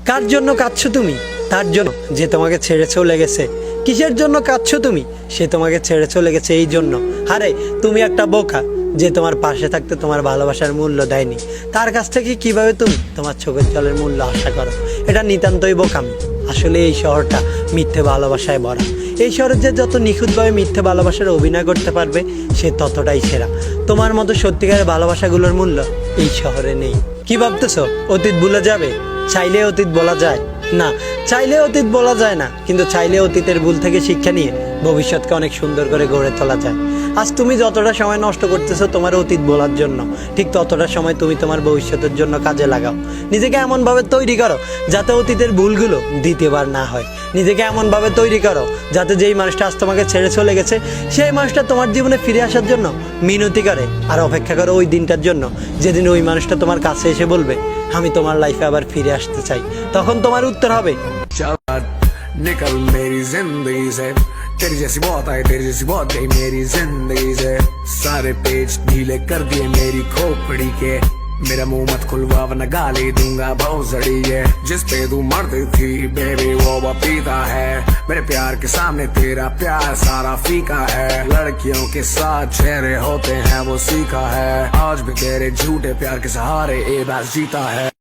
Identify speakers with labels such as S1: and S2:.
S1: কার জন্য কাঁদছো তুমি? তার জন্য যে তোমাকে ছেড়ে চলে গেছে। কিসের জন্য কাঁদছো তুমি? সে তোমাকে ছেড়ে চলে গেছে এই জন্য। আরে তুমি একটা বোকা যে তোমার পাশে থাকতে তোমার ভালোবাসার মূল্য দেয়নি। তার কাছ থেকে কিভাবে তুমি তোমার চোখের জলের মূল্য আশা করো? এটা নিতান্তই বোকামি। আসলে এই শহরটা মিথ্যে ভালোবাসায় ভরা। এই শহরে যে যত নিখুঁতভাবে মিথ্যে ভালোবাসার অভিনয় করতে পারবে সে ততটাই সেরা। তোমার মতো সত্যিকারের ভালোবাসাগুলোর মূল্য এই শহরে নেই। কি ভাবতেছো অতীত ভুলে যাবে? চাইলে অতীত বলা যায় না, চাইলে অতীত বলা যায় না, কিন্তু চাইলে অতীতের ভুল থেকে শিক্ষা নিয়ে ভবিষ্যৎকে অনেক সুন্দর করে গড়ে তোলা যায়। আজ তুমি যতটা সময় নষ্ট করতেছো তোমার অতীত বলার জন্য, ঠিক ততটা সময় তুমি তোমার ভবিষ্যতের জন্য কাজে লাগাও। নিজেকে এমনভাবে তৈরি করো যাতে অতীতের ভুলগুলো দ্বিতীয়বার না হয়। নিজেকে এমনভাবে তৈরি করো যাতে যেই মানুষটা আজ তোমাকে ছেড়ে চলে গেছে সেই মানুষটা তোমার জীবনে ফিরে আসার জন্য মিনতি করে আর অপেক্ষা করো ওই দিনটার জন্য যেদিন ওই মানুষটা তোমার কাছে এসে বলবে আমি তোমার লাইফে আবার ফিরে আসতে চাই। তখন তোমার উত্তর হবে
S2: निकल मेरी जिंदगी से, तेरी जैसी बहुत आई, तेरी जैसी बहुत गई मेरी जिंदगी से। सारे पेज ढीले कर दिए मेरी खोपड़ी के, मेरा मुंह मत खुलवा वरना गाली दूंगा बहुत जड़ी है। जिस पे तू मरती थी बेबी वो पपीता है, मेरे प्यार के सामने तेरा प्यार सारा फीका है। लड़कियों के साथ चेहरे होते हैं वो सीखा है, आज भी तेरे झूठे प्यार के सहारे ए बस जीता है।